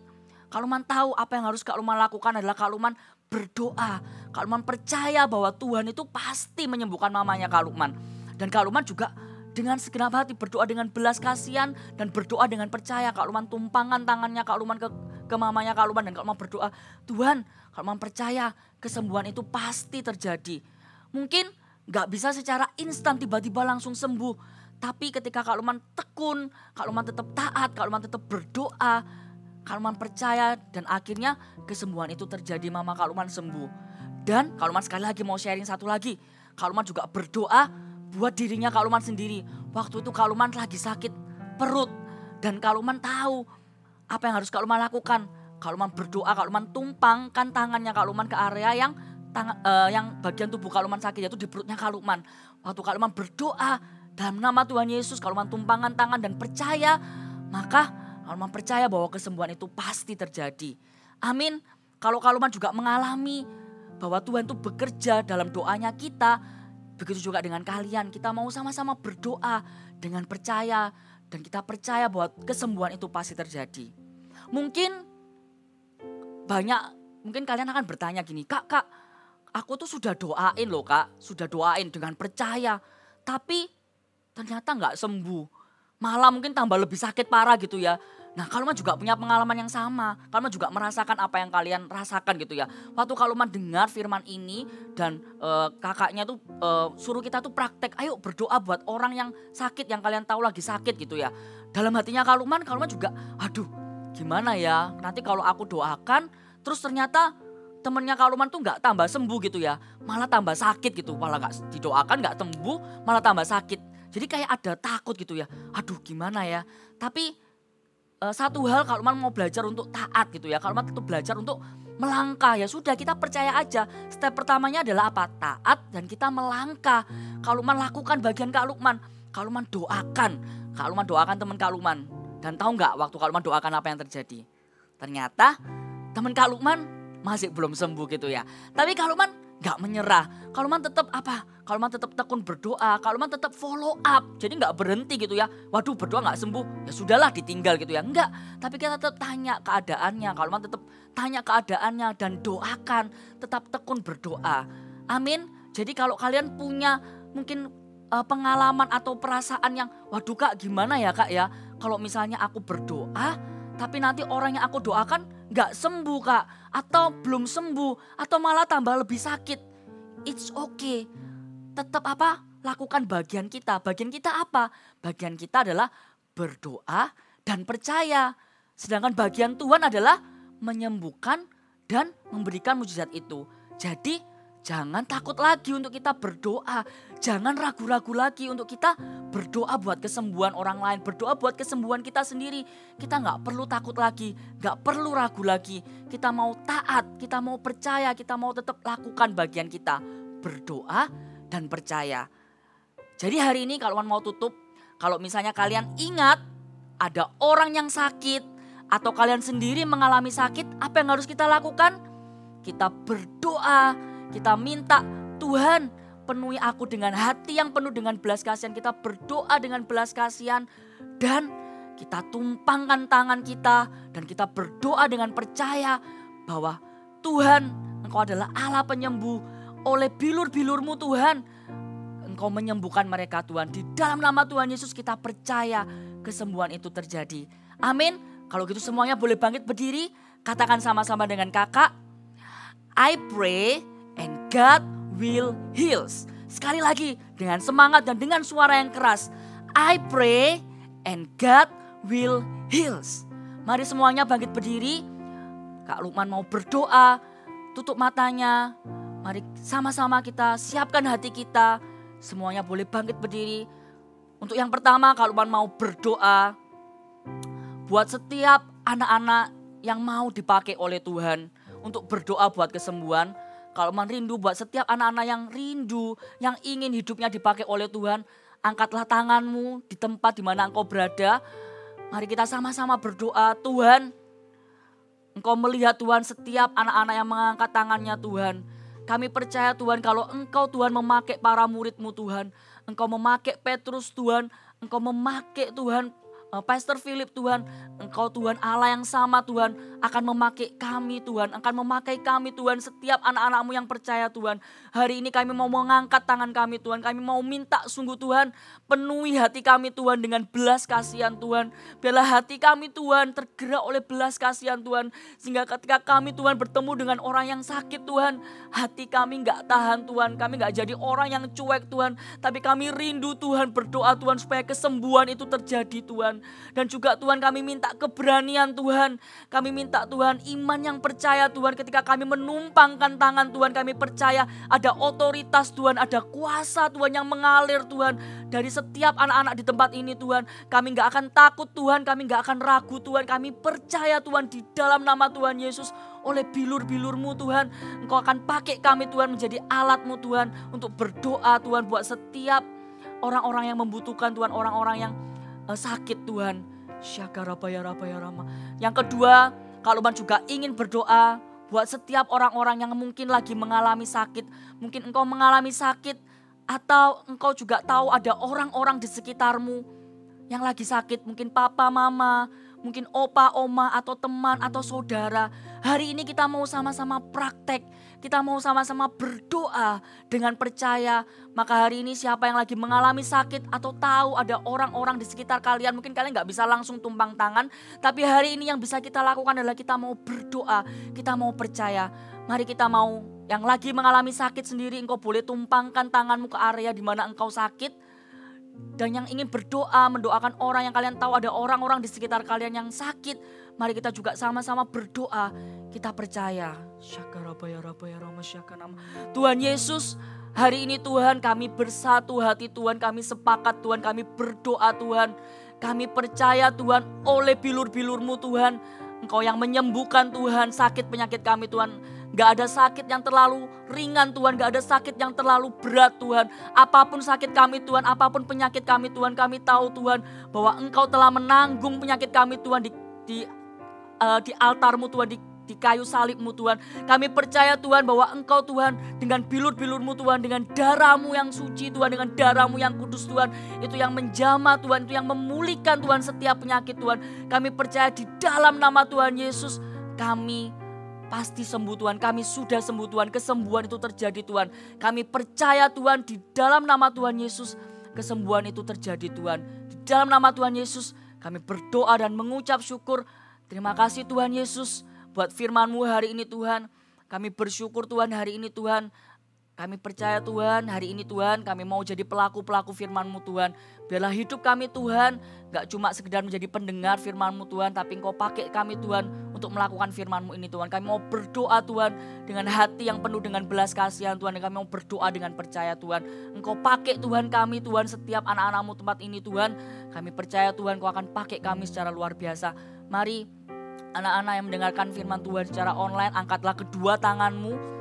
Kak Lukman tahu apa yang harus Kak Lukman lakukan adalah Kak Lukman berdoa. Kak Lukman percaya bahwa Tuhan itu pasti menyembuhkan mamanya Kak Lukman. Dan Kak Lukman juga dengan segenap hati berdoa dengan belas kasihan dan berdoa dengan percaya. Kak Lukman tumpangkan tangannya Kak Lukman ke mamanya Kak Lukman dan Kak Lukman berdoa, Tuhan, Kak Lukman percaya kesembuhan itu pasti terjadi. Mungkin gak bisa secara instan tiba-tiba langsung sembuh. Tapi ketika Kak Lukman tekun, Kak Lukman tetap taat, Kak Lukman tetap berdoa, Kak Lukman percaya dan akhirnya kesembuhan itu terjadi, mama Kak Lukman sembuh. Dan Kak Lukman sekali lagi mau sharing satu lagi. Kak Lukman juga berdoa buat dirinya Kak Lukman sendiri. Waktu itu Kak Lukman lagi sakit perut. Dan Kak Lukman tahu apa yang harus Kak Lukman lakukan. Kak Lukman berdoa, Kak Lukman tumpangkan tangannya Kak Lukman ke area yang bagian tubuh Kak Lukman sakit, yaitu di perutnya Kak Lukman. Waktu Kak Lukman berdoa dalam nama Tuhan Yesus, Kak Lukman tumpangkan tangan dan percaya, maka Kak Lukman percaya bahwa kesembuhan itu pasti terjadi. Amin. Kalau Kak Lukman juga mengalami bahwa Tuhan itu bekerja dalam doanya kita, begitu juga dengan kalian. Kita mau sama-sama berdoa dengan percaya dan kita percaya bahwa kesembuhan itu pasti terjadi. Mungkin kalian akan bertanya gini, Kak, aku tuh sudah doain loh Kak, sudah doain dengan percaya, tapi ternyata nggak sembuh. Malah mungkin tambah lebih sakit parah gitu ya. Nah, Kak Lukman juga punya pengalaman yang sama. Kak Lukman juga merasakan apa yang kalian rasakan gitu ya. Waktu Kak Lukman dengar firman ini dan kakaknya tuh suruh kita tuh praktek, ayo berdoa buat orang yang sakit, yang kalian tahu lagi sakit gitu ya. Dalam hatinya Kak Lukman juga, aduh gimana ya, nanti kalau aku doakan terus ternyata temennya Kak Lukman tuh gak tambah sembuh gitu ya. Malah tambah sakit gitu, malah gak didoakan gak sembuh, malah tambah sakit. Jadi kayak ada takut gitu ya, aduh gimana ya. Tapi satu hal Kak Lukman mau belajar untuk taat gitu ya. Kak Lukman tetap belajar untuk melangkah, ya sudah kita percaya aja. Step pertamanya adalah apa? Taat dan kita melangkah. Kak Lukman lakukan bagian Kak Lukman. Kak Lukman doakan. Kak Lukman doakan teman Kak Lukman. Dan tahu gak waktu Kak Lukman doakan apa yang terjadi? Ternyata teman Kak Lukman masih belum sembuh gitu ya. Tapi Kak Lukman gak menyerah. Kak Lukman tetap apa? Kak Lukman tetap tekun berdoa. Kak Lukman tetap follow up. Jadi gak berhenti gitu ya. Waduh berdoa gak sembuh. Ya sudahlah ditinggal gitu ya. Enggak. Tapi kita tetap tanya keadaannya. Kak Lukman tetap tanya keadaannya dan doakan. Tetap tekun berdoa. Amin. Jadi kalau kalian punya mungkin pengalaman atau perasaan yang waduh Kak gimana ya Kak ya. Kalau misalnya aku berdoa tapi nanti orang yang aku doakan gak sembuh Kak. Atau belum sembuh. Atau malah tambah lebih sakit. It's okay. Tetap apa? Lakukan bagian kita. Bagian kita apa? Bagian kita adalah berdoa dan percaya. Sedangkan bagian Tuhan adalah menyembuhkan dan memberikan mujizat itu. Jadi jangan takut lagi untuk kita berdoa. Jangan ragu-ragu lagi untuk kita berdoa buat kesembuhan orang lain. Berdoa buat kesembuhan kita sendiri. Kita gak perlu takut lagi. Gak perlu ragu lagi. Kita mau taat. Kita mau percaya. Kita mau tetap lakukan bagian kita. Berdoa dan percaya. Jadi hari ini kalau mau tutup. Kalau misalnya kalian ingat ada orang yang sakit. Atau kalian sendiri mengalami sakit. Apa yang harus kita lakukan? Kita berdoa. Kita minta Tuhan penuhi aku dengan hati yang penuh dengan belas kasihan. Kita berdoa dengan belas kasihan. Dan kita tumpangkan tangan kita. Dan kita berdoa dengan percaya bahwa Tuhan Engkau adalah Allah penyembuh. Oleh bilur-bilurmu Tuhan Engkau menyembuhkan mereka Tuhan. Di dalam nama Tuhan Yesus kita percaya kesembuhan itu terjadi. Amin. Kalau gitu semuanya boleh bangkit berdiri. Katakan sama-sama dengan kakak. I pray and God will heals. Sekali lagi dengan semangat dan dengan suara yang keras. I pray and God will heals. Mari semuanya bangkit berdiri. Kak Lukman mau berdoa. Tutup matanya. Mari sama-sama kita siapkan hati kita. Semuanya boleh bangkit berdiri. Untuk yang pertama Kak Lukman mau berdoa. Buat setiap anak-anak yang mau dipakai oleh Tuhan. Untuk berdoa buat kesembuhan. Kalau rindu buat setiap anak-anak yang rindu, yang ingin hidupnya dipakai oleh Tuhan, angkatlah tanganmu di tempat di mana engkau berada. Mari kita sama-sama berdoa, Tuhan, Engkau melihat Tuhan setiap anak-anak yang mengangkat tangannya Tuhan. Kami percaya Tuhan kalau Engkau Tuhan memakai para murid-Mu Tuhan. Engkau memakai Petrus Tuhan, Engkau memakai Tuhan Pastor Philip Tuhan, Engkau Tuhan Allah yang sama Tuhan akan memakai kami Tuhan, akan memakai kami Tuhan, setiap anak-anak-Mu yang percaya Tuhan. Hari ini kami mau mengangkat tangan kami Tuhan, kami mau minta sungguh Tuhan, penuhi hati kami Tuhan dengan belas kasihan Tuhan. Biarlah hati kami Tuhan tergerak oleh belas kasihan Tuhan, sehingga ketika kami Tuhan bertemu dengan orang yang sakit Tuhan, hati kami gak tahan Tuhan, kami gak jadi orang yang cuek Tuhan, tapi kami rindu Tuhan, berdoa Tuhan supaya kesembuhan itu terjadi Tuhan. Dan juga Tuhan kami minta keberanian Tuhan. Kami minta Tuhan iman yang percaya Tuhan, ketika kami menumpangkan tangan Tuhan, kami percaya ada otoritas Tuhan, ada kuasa Tuhan yang mengalir Tuhan dari setiap anak-anak di tempat ini Tuhan. Kami gak akan takut Tuhan, kami gak akan ragu Tuhan. Kami percaya Tuhan di dalam nama Tuhan Yesus, oleh bilur-bilur-Mu Tuhan, Engkau akan pakai kami Tuhan menjadi alat-Mu Tuhan untuk berdoa Tuhan buat setiap orang-orang yang membutuhkan Tuhan, orang-orang yang sakit Tuhan. Yang kedua, Kak Luban juga ingin berdoa buat setiap orang-orang yang mungkin lagi mengalami sakit. Mungkin engkau mengalami sakit, atau engkau juga tahu ada orang-orang di sekitarmu yang lagi sakit. Mungkin papa, mama, mungkin opa, oma, atau teman, atau saudara. Hari ini kita mau sama-sama praktek. Kita mau sama-sama berdoa dengan percaya. Maka hari ini siapa yang lagi mengalami sakit atau tahu ada orang-orang di sekitar kalian, mungkin kalian gak bisa langsung tumpang tangan. Tapi hari ini yang bisa kita lakukan adalah kita mau berdoa, kita mau percaya. Mari kita mau, yang lagi mengalami sakit sendiri, engkau boleh tumpangkan tanganmu ke area di mana engkau sakit. Dan yang ingin berdoa, mendoakan orang yang kalian tahu ada orang-orang di sekitar kalian yang sakit, mari kita juga sama-sama berdoa. Kita percaya. Tuhan Yesus, hari ini Tuhan kami bersatu hati Tuhan, kami sepakat Tuhan, kami berdoa Tuhan. Kami percaya Tuhan, oleh bilur-bilur-Mu Tuhan, Engkau yang menyembuhkan Tuhan sakit penyakit kami Tuhan. Gak ada sakit yang terlalu ringan Tuhan, gak ada sakit yang terlalu berat Tuhan. Apapun sakit kami Tuhan, apapun penyakit kami Tuhan, kami tahu Tuhan bahwa Engkau telah menanggung penyakit kami Tuhan di altar-Mu Tuhan, di kayu salib-Mu Tuhan. Kami percaya Tuhan bahwa Engkau Tuhan dengan bilur-bilur-Mu Tuhan, dengan darah-Mu yang suci Tuhan, dengan darah-Mu yang kudus Tuhan, itu yang menjamah Tuhan, itu yang memulihkan Tuhan setiap penyakit Tuhan. Kami percaya di dalam nama Tuhan Yesus kami pasti sembuh Tuhan, kami sudah sembuh Tuhan, kesembuhan itu terjadi Tuhan. Kami percaya Tuhan di dalam nama Tuhan Yesus kesembuhan itu terjadi Tuhan. Di dalam nama Tuhan Yesus kami berdoa dan mengucap syukur. Terima kasih Tuhan Yesus buat firman-Mu hari ini Tuhan. Kami bersyukur Tuhan hari ini Tuhan. Kami percaya Tuhan hari ini Tuhan kami mau jadi pelaku-pelaku firman-Mu Tuhan. Biarlah hidup kami Tuhan gak cuma sekedar menjadi pendengar firman-Mu Tuhan, tapi Engkau pakai kami Tuhan untuk melakukan firman-Mu ini Tuhan. Kami mau berdoa Tuhan dengan hati yang penuh dengan belas kasihan Tuhan. Dan kami mau berdoa dengan percaya Tuhan. Engkau pakai Tuhan kami Tuhan, setiap anak-anak-Mu tempat ini Tuhan. Kami percaya Tuhan Engkau akan pakai kami secara luar biasa. Mari anak-anak yang mendengarkan firman Tuhan secara online, angkatlah kedua tanganmu.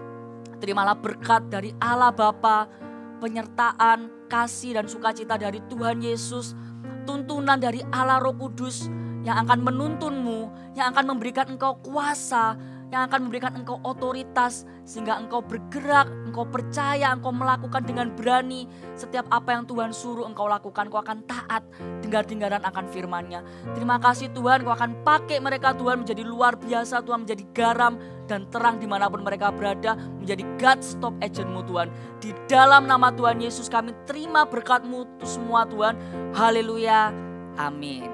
Terimalah berkat dari Allah Bapa, penyertaan, kasih dan sukacita dari Tuhan Yesus, tuntunan dari Allah Roh Kudus yang akan menuntunmu, yang akan memberikan engkau kuasa, yang akan memberikan engkau otoritas, sehingga engkau bergerak, engkau percaya, engkau melakukan dengan berani setiap apa yang Tuhan suruh engkau lakukan. Engkau akan taat, dengar-dengaran akan firman-Nya. Terima kasih Tuhan, Engkau akan pakai mereka Tuhan menjadi luar biasa Tuhan, menjadi garam dan terang dimanapun mereka berada, menjadi God stop agent-Mu Tuhan. Di dalam nama Tuhan Yesus kami terima berkat-Mu itu semua Tuhan. Haleluya, amin.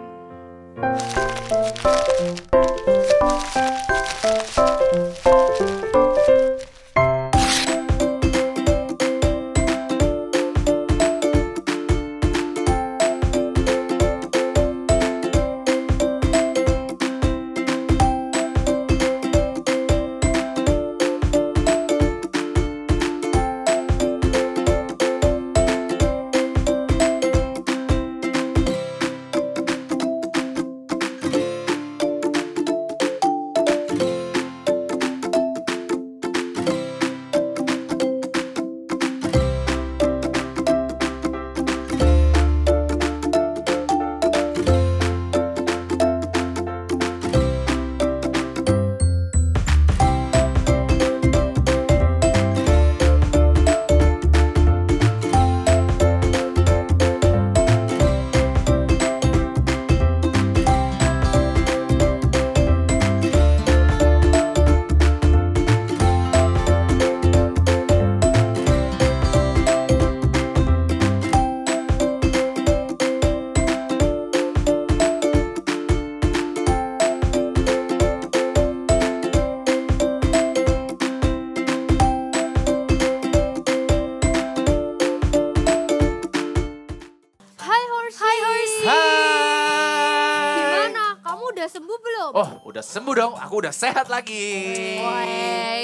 udah sembuh belum? Oh, udah sembuh dong. Aku udah sehat lagi. Wah,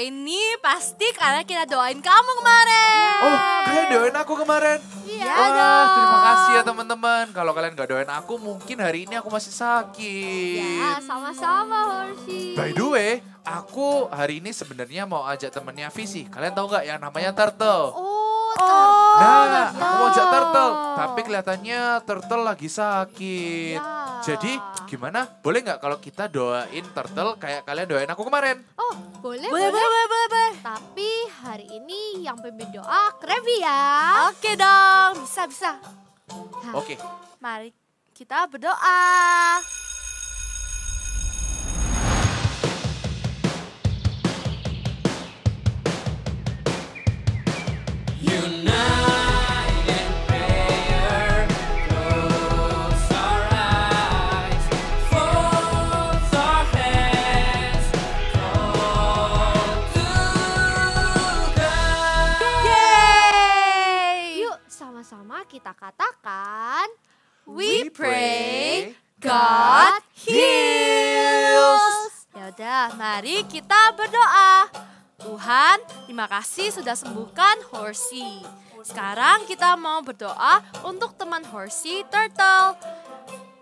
ini pasti karena kita doain kamu kemarin. Oh, kalian doain aku kemarin? Iya Wah, dong. terima kasih ya teman-teman. Kalau kalian gak doain aku, mungkin hari ini aku masih sakit. Ya, sama-sama Horsey. By the way, aku hari ini sebenarnya mau ajak temennya Visi. Kalian tahu nggak yang namanya Turtle? Nah, aku mau ajak Turtle. Tapi kelihatannya Turtle lagi sakit. Ya. Jadi gimana? Boleh nggak kalau kita doain Turtle kayak kalian doain aku kemarin? Oh, boleh. Boleh. Tapi hari ini yang pimpin doa Krabby ya. Oke dong, bisa. Oke. Mari kita berdoa. Yeay! Yuk sama-sama kita katakan. We pray, God heals. Ya udah, mari kita berdoa. Tuhan, terima kasih sudah sembuhkan Horsey. Sekarang kita mau berdoa untuk teman Horsey, Turtle.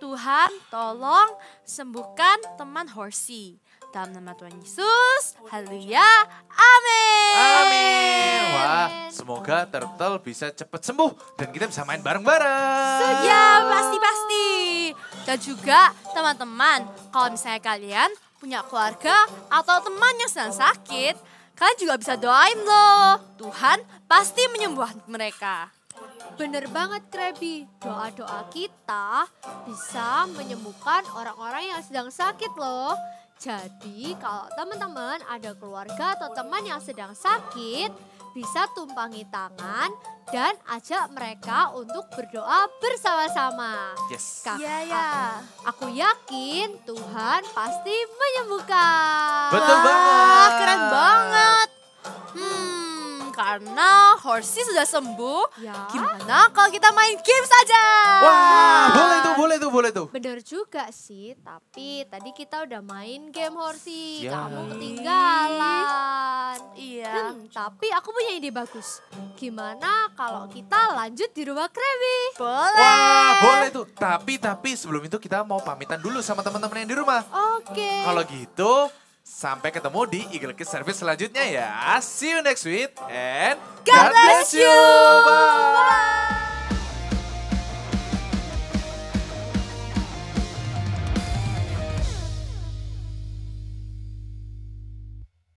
Tuhan, tolong sembuhkan teman Horsey. Dalam nama Tuhan Yesus, haleluya, amin. Amin. Wah, semoga Turtle bisa cepat sembuh dan kita bisa main bareng-bareng. Ya, pasti. Dan juga teman-teman, kalau misalnya kalian punya keluarga atau teman yang sedang sakit, kalian juga bisa doain loh. Tuhan pasti menyembuhkan mereka. Bener banget Krabby, doa-doa kita bisa menyembuhkan orang-orang yang sedang sakit loh. Jadi kalau teman-teman ada keluarga atau teman yang sedang sakit, bisa tumpangi tangan dan ajak mereka untuk berdoa bersama-sama. Yes. Iya. Aku yakin Tuhan pasti menyembuhkan. Betul banget. Wah, keren banget. Karena Horsey sudah sembuh, Ya. gimana kalau kita main game saja? Wah, boleh tuh. Bener juga sih, tapi tadi kita udah main game Horsey, Ya. kamu ketinggalan. Iya. Tapi aku punya ide bagus. Gimana kalau kita lanjut di rumah Krabby? Wah, boleh tuh. Tapi sebelum itu kita mau pamitan dulu sama teman-teman yang di rumah. Oke. Kalau gitu, sampai ketemu di Eagle Kids Service selanjutnya ya. See you next week and God bless you. Bye.